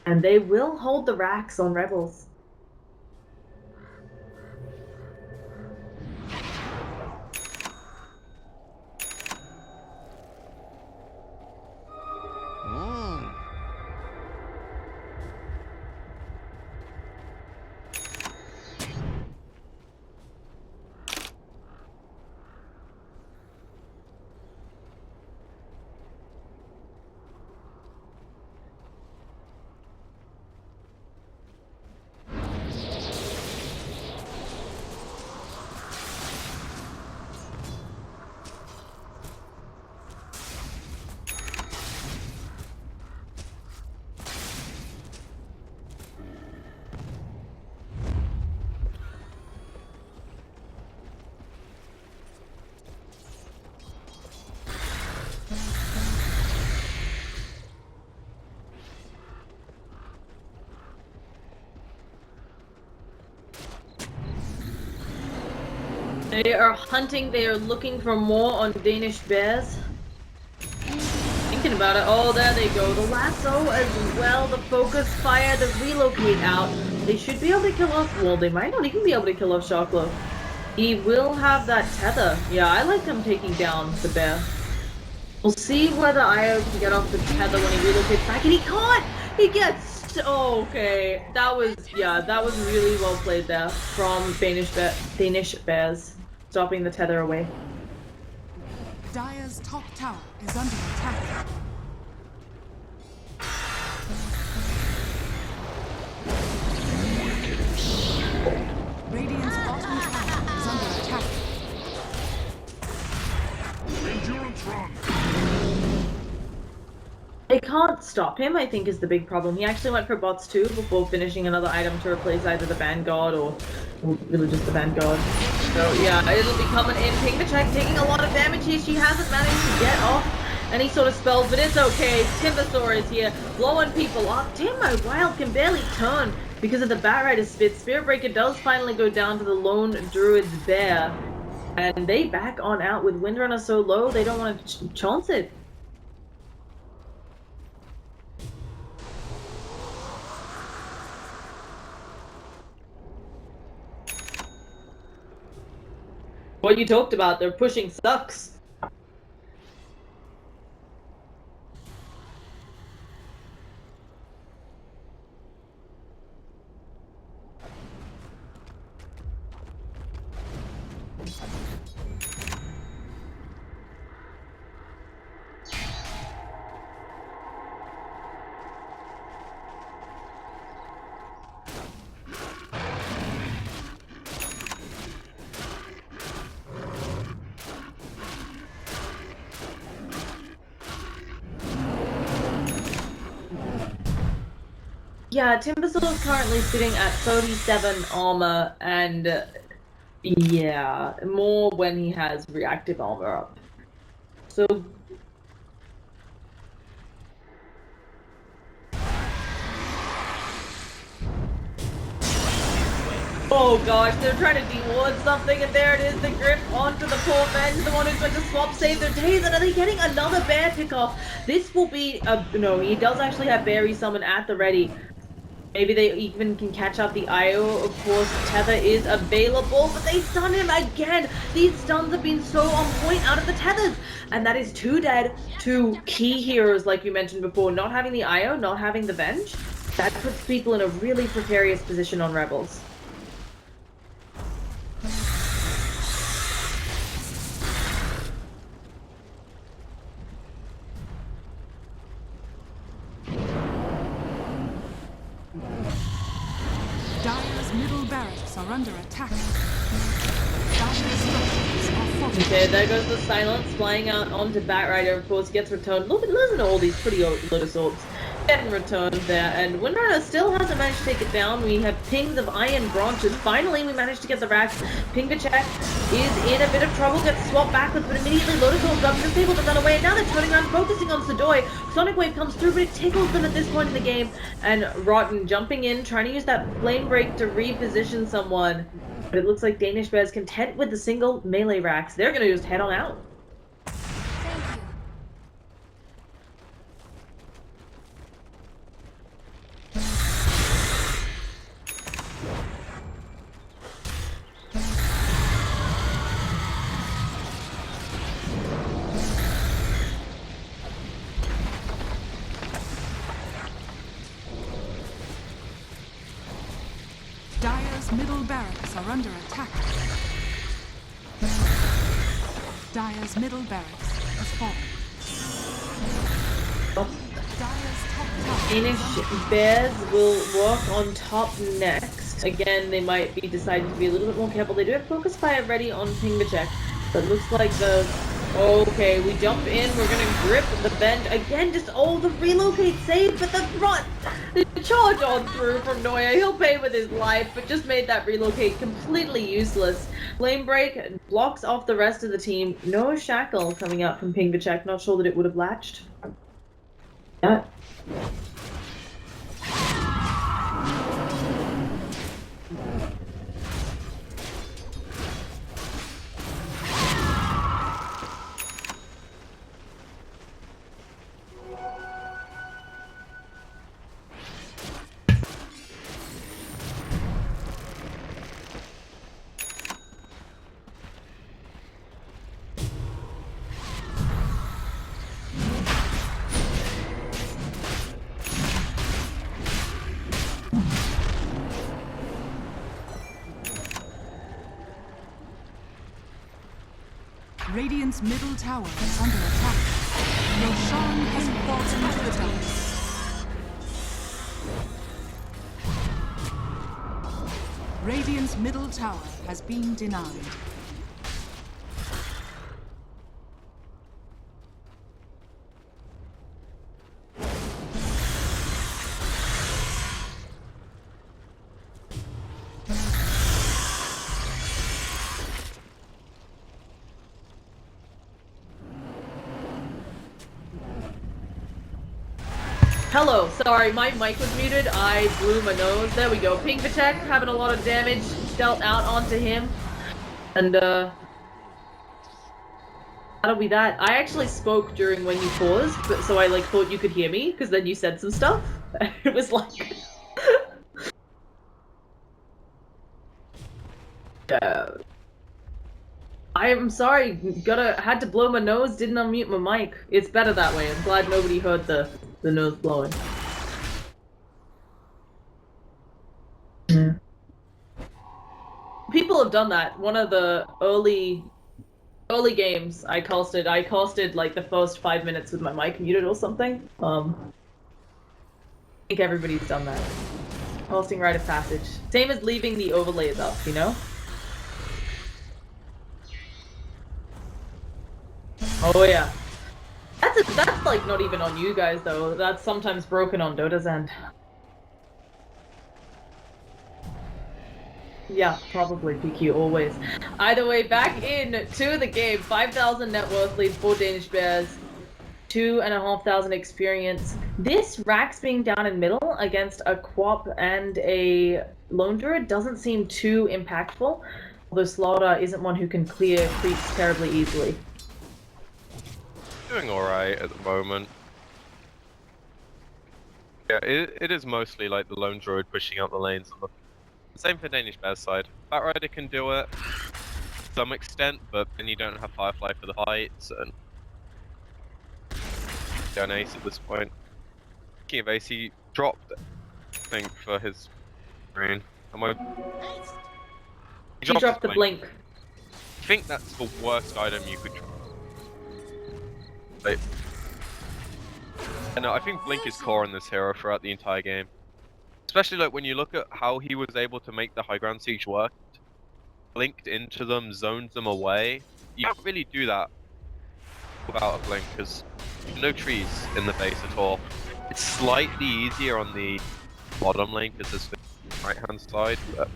And they will hold the racks on Rebels. They are hunting, they are looking for more on Danish Bears. Thinking about it, oh there they go, the lasso as well, the focus fire, the relocate out. They should be able to kill off, well they might not even be able to kill off Shocklow. He will have that tether. Yeah, I like him taking down the bear. We'll see whether Io can get off the tether when he relocates back, and he can't! He gets, oh, okay. That was, yeah, that was really well played there from Danish Bears. Stopping the tether away. Dire's top tower is under attack. Radiant's bottom tower is under attack. Endurance run. They can't stop him, I think, is the big problem. He actually went for bots too before finishing another item to replace either the Vanguard or really just the Vanguard. So yeah, it'll be coming in. Pinkercheck taking a lot of damage here. She hasn't managed to get off any sort of spells, but it's okay. Timbersaw is here, blowing people off. Damn, my Wild can barely turn because of the Batrider spit. Spirit Breaker does finally go down to the lone Druid's Bear. And they back on out with Windrunner so low, they don't want to chance it. What you talked about, they're pushing sucks. Yeah, Timbersaw is currently sitting at 37 armor, and yeah, more when he has reactive armor up. So Oh gosh, they're trying to deward something, and there it is, the grip onto the poor Venge, the one who's going to swap save their days, and are they getting another bear pickoff? This will be no, he does actually have Berry Summon at the ready. Maybe they even can catch up the IO. Of course, Tether is available, but they stun him again. These stuns have been so on point out of the Tethers. And that is 2 dead, 2 key heroes, like you mentioned before. Not having the IO, not having the Venge. That puts people in a really precarious position on Rebels. Dire's middle barracks are under attack. Dire's structures are fortified. Okay, there goes the silence, flying out onto Batrider, of course, gets returned. Listen to all these pretty Lotus Orbs getting returned there, and Windrunner still hasn't managed to take it down. We have pings of iron branches. Finally, we managed to get the racks. Pingachek is in a bit of trouble, gets swapped backwards, but immediately Lotus Orbs up, just able to run away, and now they're turning around, focusing on Sadoy. Sonic Wave comes through, but it tickles them at this point in the game, and Rotten jumping in, trying to use that Flame Break to reposition someone. But it looks like Danish Bears content with the single melee racks. They're gonna just head on out. Thank you. Dire's middle barracks are under attack. Dire's middle barracks has fallen. Dire's top tower. Danish Bears will work on top next. Again, they might be deciding to be a little bit more careful. They do have Focus Fire ready on Pingachek, but looks like the... Okay, we jump in, we're gonna grip the Venge. Again, just, the relocate save, but the charge on through from Noya. He'll pay with his life, but just made that relocate completely useless. Flame Break blocks off the rest of the team. No Shackle coming out from Pingachek. Not sure that it would have latched. Yeah. Radiant's middle tower is under attack. Roshan has fallen into the tower. Radiant's middle tower has been denied. Hello, sorry, my mic was muted. I blew my nose. There we go. Pingachek having a lot of damage dealt out onto him. And, that'll be that. I actually spoke during when you paused, but so I, thought you could hear me, because then you said some stuff. It was like... I'm sorry, had to blow my nose, didn't unmute my mic. It's better that way. I'm glad nobody heard the nose blowing. Yeah. People have done that. One of the early games I casted like the first 5 minutes with my mic muted or something. I think everybody's done that. Casting rite of passage. Same as leaving the overlays up, you know? Oh yeah. That's like not even on you guys though. That's sometimes broken on Dota's end. Yeah, probably PQ always. Either way, back in to the game. 5,000 net worth lead for Danish Bears. 2,500 experience. This Rax being down in middle against a Quap and a Lone Druid doesn't seem too impactful, although Slaughter isn't one who can clear creeps terribly easily. Doing alright at the moment. Yeah, it is mostly like the Lone Druid pushing out the lanes. Same for Danish Bear's side. Batrider can do it to some extent, but then you don't have Firefly for the fights, and you're an ace at this point. Speaking of ace, he dropped, I think, for his green. Haste. He dropped the blink. I think that's the worst item you could drop. Like, no, I think Blink is core in this hero throughout the entire game. Especially like when you look at how he was able to make the high ground siege work. Blinked into them, zoned them away. You can't really do that without a blink, because no trees in the base at all. It's slightly easier on the bottom lane because there's the right hand side, but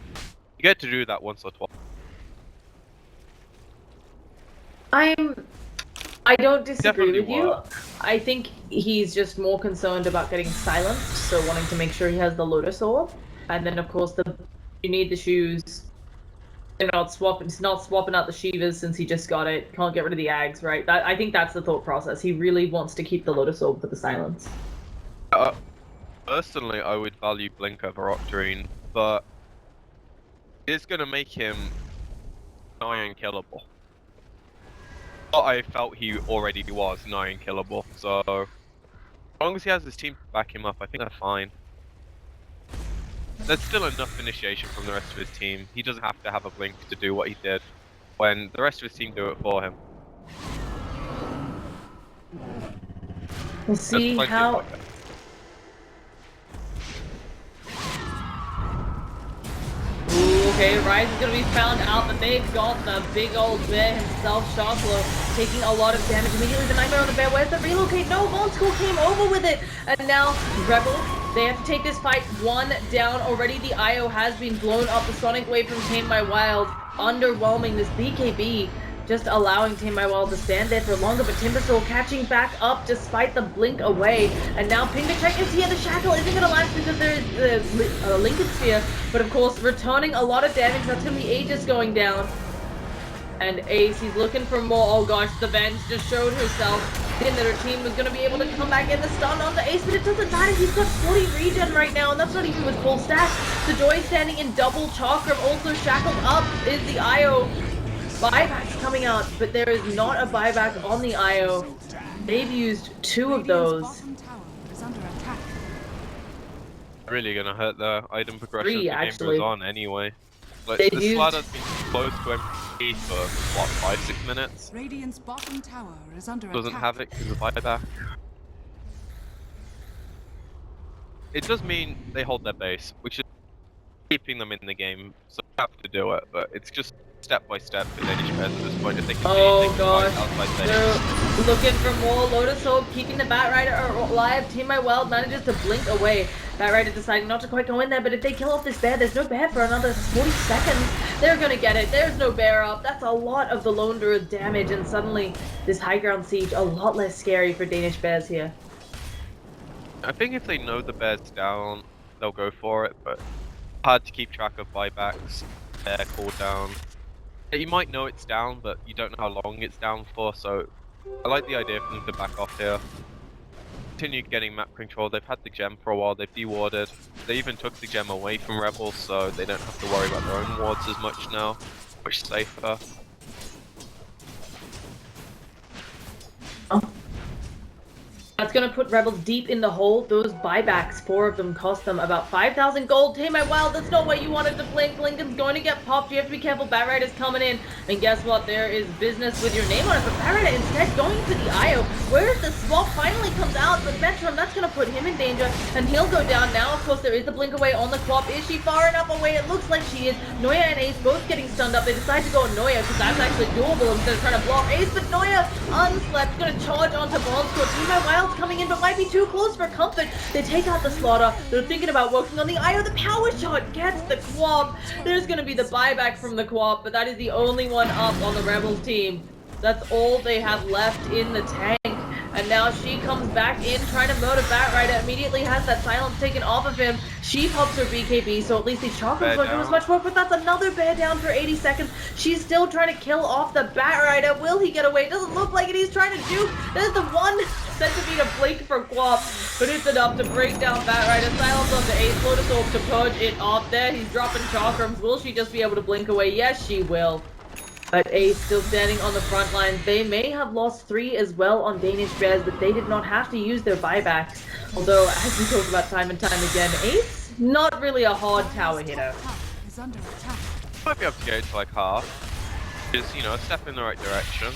you get to do that once or twice. I don't disagree with you. work. I think he's just more concerned about getting silenced, so wanting to make sure he has the Lotus Orb. And then of course you need the shoes. He's not swapping out the Shivas since he just got it. Can't get rid of the Ags, right? I think that's the thought process. He really wants to keep the Lotus Orb for the silence. Personally, I would value Blink over Octarine, but it's going to make him nigh unkillable. But I felt he already was nigh unkillable, so as long as he has his team to back him up, I think they're fine. There's still enough initiation from the rest of his team. He doesn't have to have a blink to do what he did when the rest of his team do it for him. We'll see There's plenty how. of Ooh, okay, Rise is gonna be found out, but they've got the big old bear himself, Sharklow, taking a lot of damage immediately. The Nightmare on the bear, where's the relocate? No, Bone School came over with it, and now Rebel, they have to take this fight one down. Already the IO has been blown up. The Sonic Wave from Tame by Wild, underwhelming. This BKB just allowing Tame by Wild to stand there for longer, but Timbersoul catching back up despite the blink away. And now Pingachek is here. The Shackle isn't going to last because there is the Lincoln Sphere, but of course returning a lot of damage. That's going to be Aegis going down. And Ace, he's looking for more. Oh gosh, the Venge just showed herself. Thinking that her team was going to be able to come back in the stun on the Ace, but it doesn't matter. He's got 40 regen right now, and that's not even with full stack. The Joy standing in double chakram, also shackled up is the IO. Buybacks coming out, but there is not a buyback on the IO. They've used two of those. Bottom tower is under attack. really gonna hurt the item progression Three, as the game actually. goes on anyway. Like, They the used- StarLadder's been close to MP for, what, 5-6 minutes? Radiant's bottom tower is under Doesn't attack. have it because of buyback. It does mean they hold their base, which is keeping them in the game, so you have to do it, but it's just step by step for Danish players at this point. If they can Oh fight gosh, outside base. they're looking for more Lotus Orb, keeping the Batrider alive. Team My Wild manages to blink away. Batrider deciding not to quite go in there, but if they kill off this bear, there's no bear for another 40 seconds. They're gonna get it. There's no bear up. That's a lot of the Lone Druid damage, and suddenly this high ground siege a lot less scary for Danish bears here. I think if they know the bear's down, they'll go for it, but hard to keep track of buybacks, bear cooldown. You might know it's down, but you don't know how long it's down for, so I like the idea for them to back off here. Continue getting map control. They've had the gem for a while, they've dewarded. They even took the gem away from Rebels, so they don't have to worry about their own wards as much now. Much safer. That's gonna put Rebels deep in the hole. Those buybacks, 4 of them, cost them about 5,000 gold. Tame My Wild, that's not what you wanted to blink. Lincoln's going to get popped. You have to be careful. Batrider's coming in. And guess what? There is business with your name on it. But Batrider instead going for the IO. Where's the swap finally comes out? But Metrum, that's gonna put him in danger. And he'll go down now. Of course, there is the blink away on the Quap. Is she far enough away? It looks like she is. Noya and Ace both getting stunned up. They decide to go on Noya because that's actually doable instead of trying to block Ace. But Noya, unslept, gonna charge onto Bronze Court. Team My Wild coming in, but might be too close for comfort. They take out the Slaughter. They're thinking about working on the IO. The power shot gets the Quap. There's gonna be the buyback from the Quap, but that is the only one up on the Rebels team. That's all they have left in the tank. and now she comes back in trying to murder Batrider, immediately has that silence taken off of him. She pops her BKB, so at least these chakrams won't do as much work, but that's another bear down for 80 seconds. She's still trying to kill off the Batrider. Will he get away? Doesn't look like it. He's trying to juke. There's the 1 centimeter blink for Quap, but it's enough to break down Batrider. Silence on the Ace, Lotus Orb to purge it off there. He's dropping chakrams. Will she just be able to blink away? Yes, she will. But Ace still standing on the front lines. They may have lost 3 as well on Danish Bears, but they did not have to use their buybacks. Although, as we talk about time and time again, Ace, not really a hard tower hitter. Is under attack. Might be able to get it to like half. Just, you know, a step in the right direction.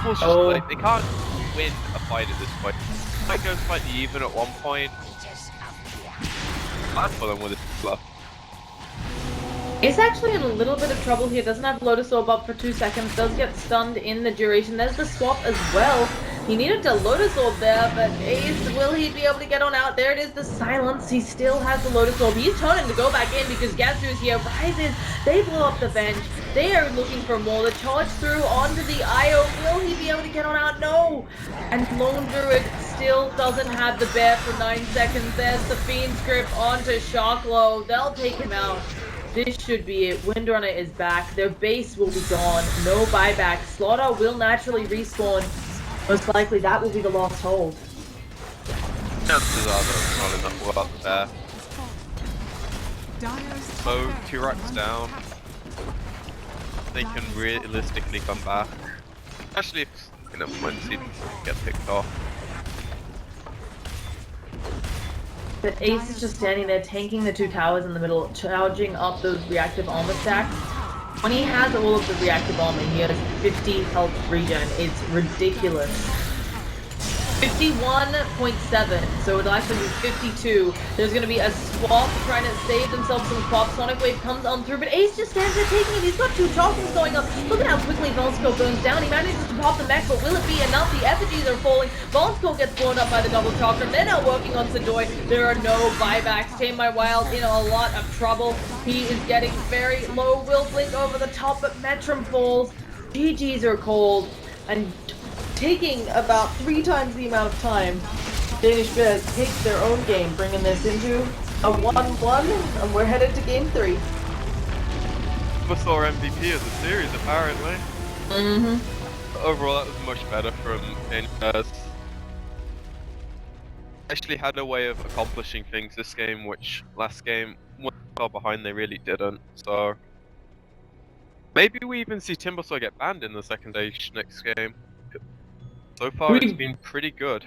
Well, it's just like, they can't win a fight at this point. It might go slightly even at one point. Bad for them with this fluff. Ace actually in a little bit of trouble here. Doesn't have Lotus Orb up for 2 seconds. Does get stunned in the duration. There's the swap as well. He needed to Lotus Orb there, but Ace, will he be able to get on out? There it is, the silence. He still has the Lotus Orb. He's turning to go back in because Gatsu is here. Rises. They blow up the bench. They are looking for more. The charge through onto the IO. Will he be able to get on out? No. And Lone Druid still doesn't have the bear for 9 seconds. There's the Fiend's Grip onto Shocklow. They'll take him out. This should be it. Windrunner is back. Their base will be gone. No buyback. Slaughter will naturally respawn. Most likely that will be the lost hold. Chances are that it's not enough without the bear. So, 2 racks down. They can realistically come back. Especially if, you know, Muncie get picked off. But Ace is just standing there tanking the 2 towers in the middle, charging up those reactive armor stacks. When he has all of the reactive armor, he has 50 health regen. It's ridiculous. 51.7, so it'll actually be 52. There's going to be a swap trying to save themselves some Quap. Sonic Wave comes on through, but Ace just stands there taking it. He's got 2 chakrams going up. Look at how quickly Volsco burns down. He manages to pop the mech, but will it be enough? The effigies are falling. Volsco gets blown up by the double chakram. They're now working on Sadoy. There are no buybacks. Tame My Wild in a lot of trouble. He is getting very low. Will blink over the top, but Metrum falls. GGs are cold. And taking about 3 times the amount of time, Danish Bears take their own game, bringing this into a 1-1, and we're headed to game 3. Our MVP of the series, apparently. Overall, that was much better from Danish Bears. Actually had a way of accomplishing things this game, which last game, when they fell behind, they really didn't. So maybe we even see Timbersaw get banned in the second age next game. So far, it's been pretty good.